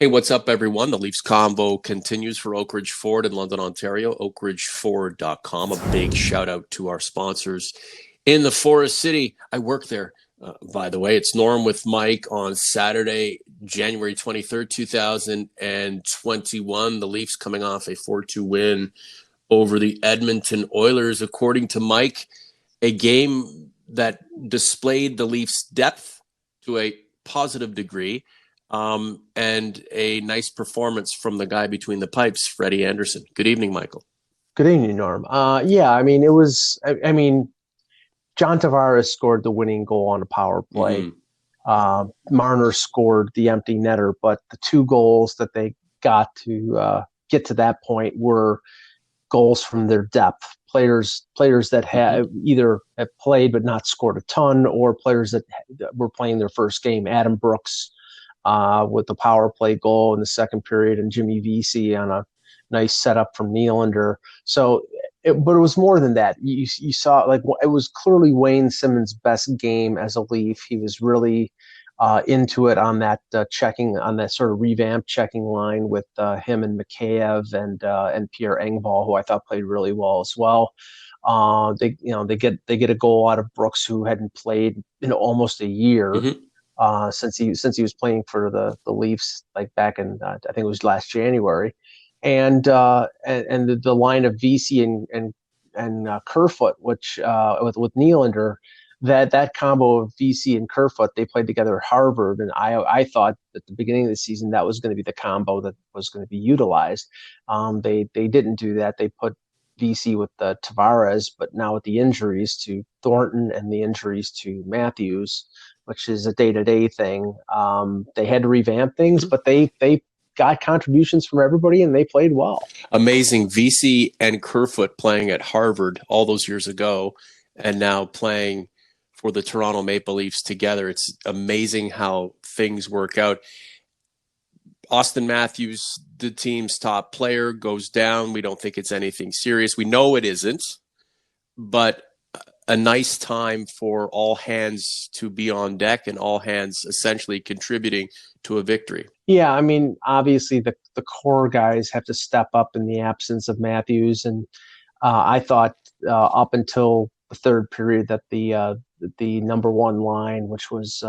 Hey, what's up, everyone? The Leafs Convo continues for Oak Ridge Ford in London, Ontario, oakridgeford.com. A big shout out to our sponsors in the Forest City. I work there, by the way. It's Norm with Mike on Saturday, January 23rd, 2021. The Leafs coming off a 4-2 win over the Edmonton Oilers. According to Mike, a game that displayed the Leafs' depth to a positive degree. And a nice performance from the guy between the pipes, Freddie Anderson. Good evening, Michael. Good evening, Norm. Yeah, I mean, it was, I mean, John Tavares scored the winning goal on a power play. Mm-hmm. Marner scored the empty netter, but the two goals that they got to get to that point were goals from their depth. Players that have either have played but not scored a ton, or players that were playing their first game. Adam Brooks with the power play goal in the second period, and Jimmy Vesey on a nice setup from Nylander. But it was more than that. You saw, like, it was clearly Wayne Simmons' best game as a Leaf. He was really into it on that on that sort of revamped checking line with him and Mikheyev and Pierre Engvall, who I thought played really well as well. They get a goal out of Brooks, who hadn't played in almost a year. Mm-hmm. Since he was playing for the Leafs, like back in I think it was last January, and the line of Vesey and Kerfoot, which with Nylander, that combo of Vesey and Kerfoot, they played together at Harvard, and I thought at the beginning of the season that was going to be the combo that was going to be utilized. They didn't do that. They put Vesey with Tavares, but now with the injuries to Thornton and the injuries to Matthews, which is a day-to-day thing, they had to revamp things, but they got contributions from everybody, and they played well. Amazing. Vesey and Kerfoot playing at Harvard all those years ago, and now playing for the Toronto Maple Leafs together. It's amazing how things work out. Austin Matthews, the team's top player, goes down. We don't think it's anything serious. We know it isn't, but a nice time for all hands to be on deck and all hands essentially contributing to a victory. Yeah, I mean, obviously the core guys have to step up in the absence of Matthews, and I thought up until the third period that the number one line, which was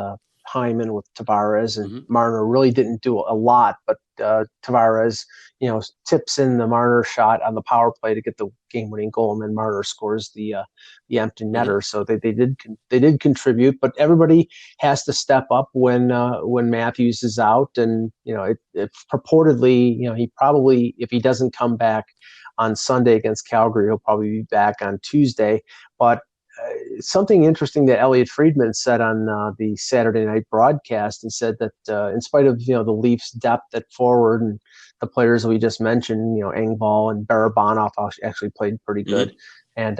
Hyman with Tavares and Marner, really didn't do a lot, but Tavares, tips in the Marner shot on the power play to get the game-winning goal, and then Marner scores the empty netter. So they did contribute, but everybody has to step up when Matthews is out, and it purportedly, he probably, if he doesn't come back on Sunday against Calgary, he'll probably be back on Tuesday. But something interesting that Elliot Friedman said on the Saturday night broadcast, and said that in spite of the Leafs' depth at forward and the players we just mentioned, Engvall and Barabanov actually played pretty good, and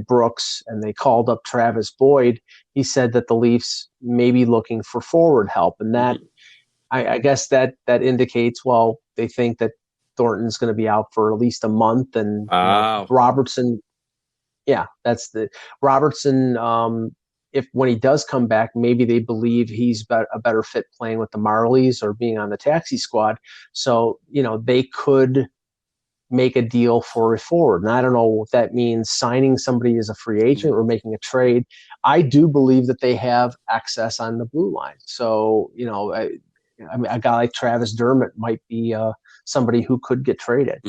Brooks, and they called up Travis Boyd. He said that the Leafs may be looking for forward help, and that I guess that indicates, well, they think that Thornton's going to be out for at least a month, and Robertson. Yeah, that's the Robertson. If when he does come back, maybe they believe he's a better fit playing with the Marlies or being on the taxi squad. So they could make a deal for a forward. And I don't know if that means signing somebody as a free agent or making a trade. I do believe that they have access on the blue line. So I mean, a guy like Travis Dermott might be somebody who could get traded.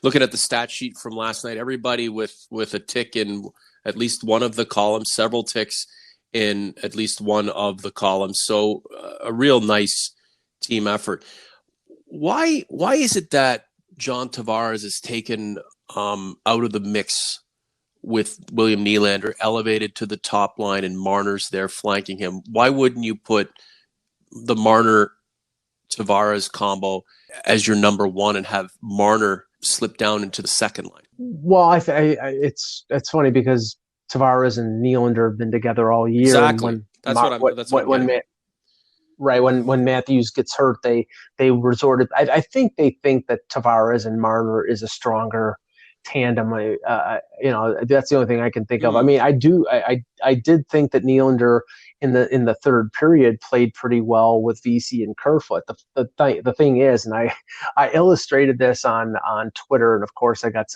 Looking at the stat sheet from last night, everybody with a tick in at least one of the columns, several ticks in at least one of the columns. So a real nice team effort. Why is it that John Tavares is taken out of the mix with William Nylander, elevated to the top line, and Marner's there flanking him? Why wouldn't you put the Marner Tavares combo as your number one and have Marner slip down into the second line? Well, it's funny because Tavares and Nylander have been together all year. Exactly. When Matthews gets hurt, they resorted. I think they think that Tavares and Marner is a stronger tandem. That's the only thing I can think of. I Mm. mean, I did think that Nylander in the third period played pretty well with VC and Kerfoot. The thing is, and I illustrated this on Twitter, and of course I got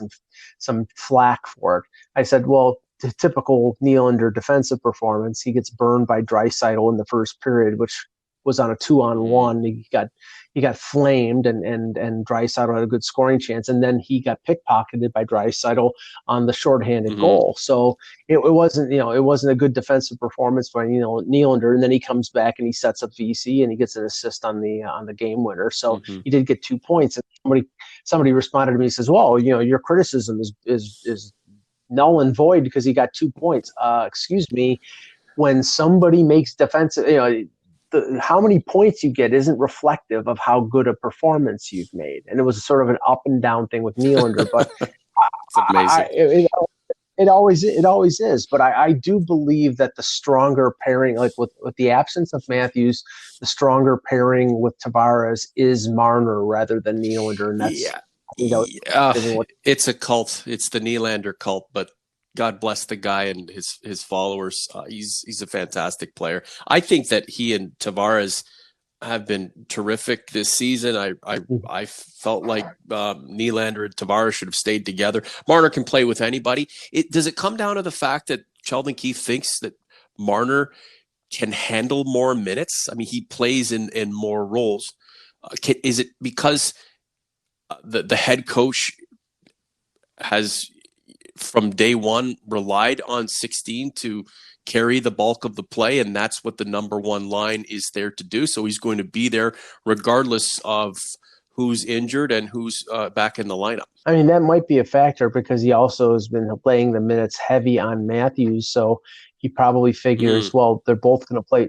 some flack for it. I said, well, the typical Nylander defensive performance, he gets burned by Draisaitl in the first period, which was on a 2-on-1. He got flamed, and Draisaitl had a good scoring chance, and then he got pickpocketed by Draisaitl on the shorthanded goal. So it wasn't a good defensive performance by Nylander, and then he comes back and he sets up VC and he gets an assist on the game winner. So he did get 2 points. And somebody responded to me and says, "Well, your criticism is null and void because he got 2 points." Excuse me, when somebody makes defensive, how many points you get isn't reflective of how good a performance you've made. And it was sort of an up and down thing with Nylander, but It's amazing. it always is. But I do believe that the stronger pairing, like with the absence of Matthews, the stronger pairing with Tavares is Marner rather than Nylander. And that's, it's a cult. It's the Nylander cult, but God bless the guy and his followers. He's a fantastic player. I think that he and Tavares have been terrific this season. I felt like Nylander and Tavares should have stayed together. Marner can play with anybody. Does it come down to the fact that Sheldon Keefe thinks that Marner can handle more minutes? I mean, he plays in more roles. Is it because the head coach has from day one relied on 16 to carry the bulk of the play, and that's what the number one line is there to do? So he's going to be there regardless of who's injured and who's back in the lineup. I mean, that might be a factor because he also has been playing the minutes heavy on Matthews, so he probably figures, well, they're both going to play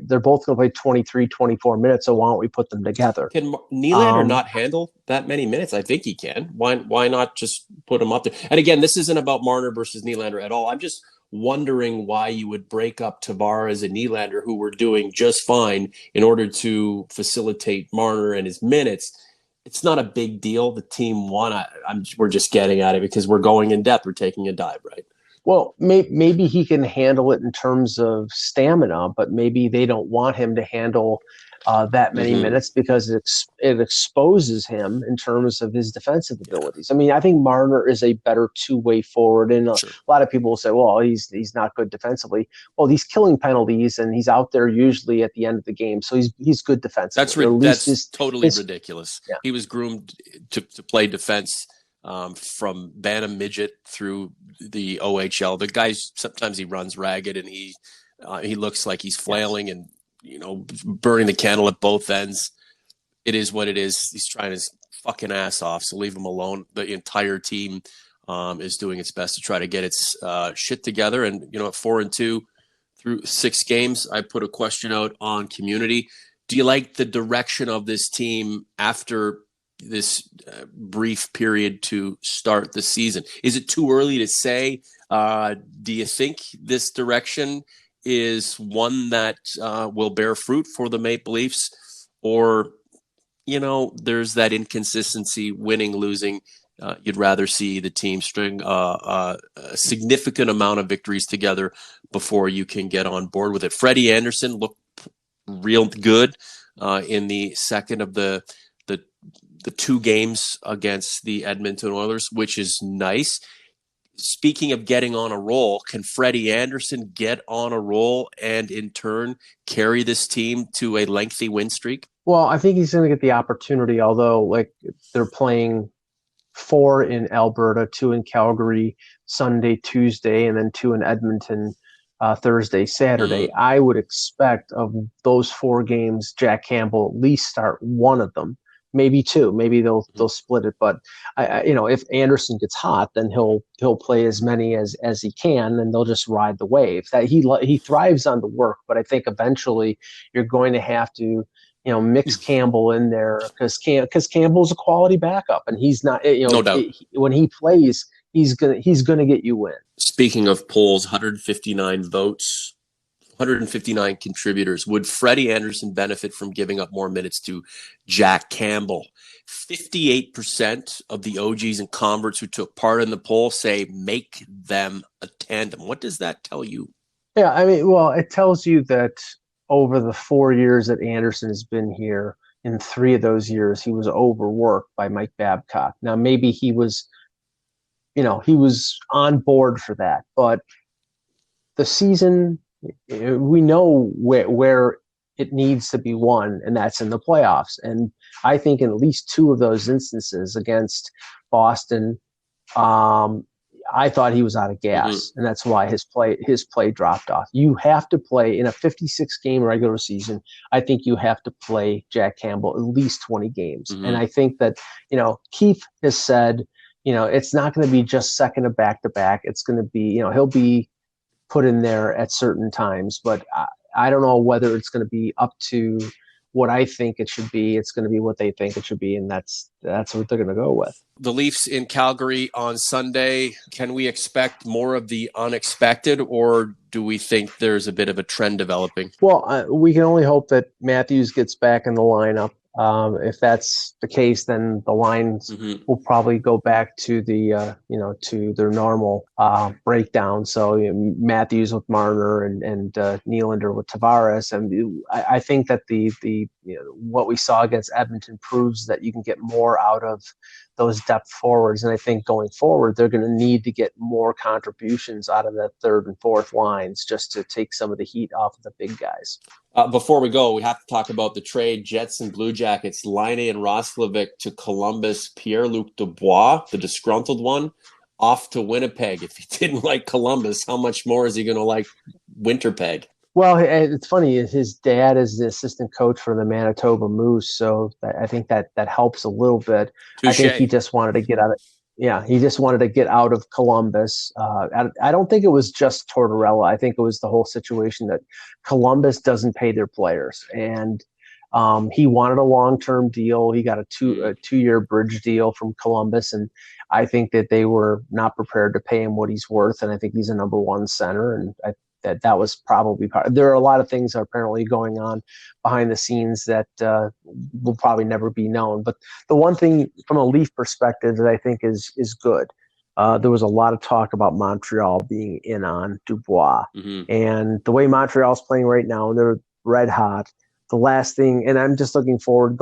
23, 24 minutes, so why don't we put them together? Can Nylander not handle that many minutes? I think he can. Why not just put him up there? And again, this isn't about Marner versus Nylander at all. I'm just wondering why you would break up Tavares and Nylander, who were doing just fine, in order to facilitate Marner and his minutes. It's not a big deal. The team won. We're just getting at it because we're going in depth. We're taking a dive, right? Well, maybe he can handle it in terms of stamina, but maybe they don't want him to handle that many minutes because it exposes him in terms of his defensive abilities. I mean, I think Marner is a better two-way forward, and a lot of people will say, well, he's not good defensively. Well, he's killing penalties, and he's out there usually at the end of the game, so he's good defensively. That's totally ridiculous. Yeah. He was groomed to play defense from Bantam midget through the OHL. The guy, sometimes he runs ragged and he looks like he's flailing and burning the candle at both ends. It is what it is. He's trying his fucking ass off, so leave him alone. The entire team is doing its best to try to get its shit together. And at 4-2 through 6 games, I put a question out on community. Do you like the direction of this team after this brief period to start the season? Is it too early to say? Do you think this direction is one that will bear fruit for the Maple Leafs? Or, there's that inconsistency, winning, losing. You'd rather see the team string a significant amount of victories together before you can get on board with it. Freddie Anderson looked real good in the second of the 2 games against the Edmonton Oilers, which is nice. Speaking of getting on a roll, can Freddie Anderson get on a roll and in turn carry this team to a lengthy win streak? Well, I think he's going to get the opportunity, although they're playing 4 in Alberta, 2 in Calgary, Sunday, Tuesday, and then 2 in Edmonton, Thursday, Saturday. I would expect of those 4 games, Jack Campbell at least start one of them. Maybe 2. Maybe they'll split it. But if Anderson gets hot, then he'll play as many as he can, and they'll just ride the wave. That he thrives on the work, but I think eventually you're going to have to mix Campbell in there because Campbell's a quality backup, and he's not. No doubt. When he plays, he's gonna get you win. Speaking of polls, 159 votes 159 contributors. Would Freddie Anderson benefit from giving up more minutes to Jack Campbell? 58% of the OGs and converts who took part in the poll say make them a tandem. What does that tell you? Yeah, I mean, well, it tells you that over the 4 years that Anderson has been here, in 3 of those years, he was overworked by Mike Babcock. Now, maybe he was on board for that, but the season, we know where it needs to be won, and that's in the playoffs. And I think in at least 2 of those instances against Boston, I thought he was out of gas, and that's why his play dropped off. You have to play in a 56-game regular season. I think you have to play Jack Campbell at least 20 games. And I think that, Keith has said, it's not going to be just second of back-to-back. It's going to be, he'll be put in there at certain times, but I don't know whether it's going to be up to what I think it should be. It's going to be what they think it should be, and that's what they're going to go with. The Leafs in Calgary on Sunday. Can we expect more of the unexpected, or do we think there's a bit of a trend developing? Well, we can only hope that Matthews gets back in the lineup. If that's the case, then the lines will probably go back to the to their normal breakdown. So Matthews with Marner and Nylander with Tavares, and I think that the what we saw against Edmonton proves that you can get more out of those depth forwards. And I think going forward, they're going to need to get more contributions out of that third and fourth lines just to take some of the heat off of the big guys. Before we go, we have to talk about the trade. Jets and Blue Jackets, Laine and Roslovic to Columbus, Pierre-Luc Dubois, the disgruntled one, off to Winnipeg. If he didn't like Columbus, how much more is he going to like Winterpeg? Well, it's funny. His dad is the assistant coach for the Manitoba Moose, so I think that helps a little bit. Touché. I think he just wanted to get out of. Yeah, he just wanted to get out of Columbus. I don't think it was just Tortorella. I think it was the whole situation that Columbus doesn't pay their players, and he wanted a long-term deal. He got a two-year bridge deal from Columbus, and I think that they were not prepared to pay him what he's worth. And I think he's a number one center, and that was probably part. There are a lot of things that are apparently going on behind the scenes that will probably never be known. But the one thing from a Leaf perspective that I think is good, there was a lot of talk about Montreal being in on Dubois, and the way Montreal's playing right now, they're red hot. The last thing, and I'm just looking forward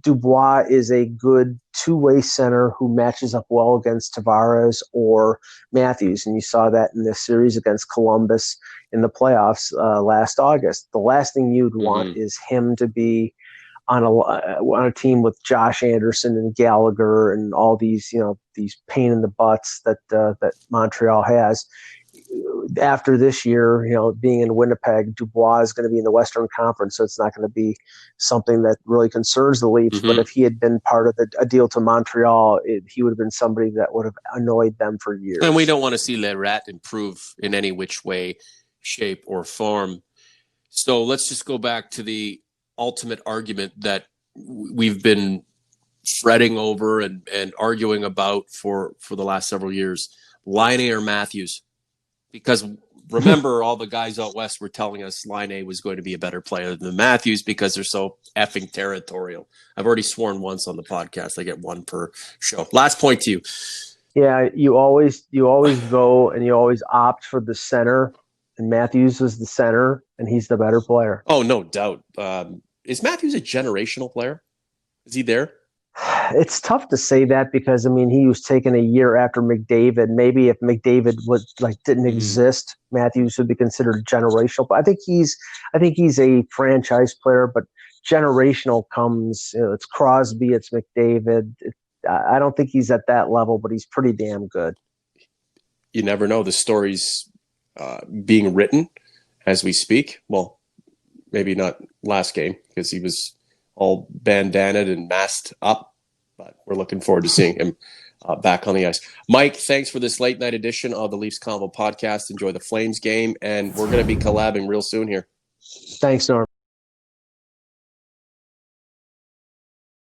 Dubois is a good two-way center who matches up well against Tavares or Matthews. And you saw that in this series against Columbus in the playoffs last August. The last thing you'd want is him to be on a team with Josh Anderson and Gallagher and all these, these pain in the butts that Montreal has. After this year, being in Winnipeg, Dubois is going to be in the Western Conference, so it's not going to be something that really concerns the Leafs. But if he had been part of a deal to Montreal, he would have been somebody that would have annoyed them for years. And we don't want to see Le Rat improve in any which way, shape, or form. So let's just go back to the ultimate argument that we've been fretting over and arguing about for the last several years. Laine or Matthews? Because remember, all the guys out west were telling us Laine was going to be a better player than Matthews because they're so effing territorial. I've already sworn once on the podcast. I get one per show. Last point to you. Yeah, you always go and you always opt for the center, and Matthews was the center, and he's the better player. Oh, no doubt. Is Matthews a generational player? Is he there? It's tough to say that because he was taken a year after McDavid. Maybe if McDavid didn't exist, Matthews would be considered generational. But I think he's a franchise player. But generational comes, it's Crosby, it's McDavid. I don't think he's at that level, but he's pretty damn good. You never know. The story's being written as we speak. Well, maybe not last game because he was all bandanaed and masked up, but we're looking forward to seeing him back on the ice. Mike, thanks for this late night edition of the Leafs Convo podcast. Enjoy the Flames game, and we're going to be collabing real soon here. Thanks, Norm.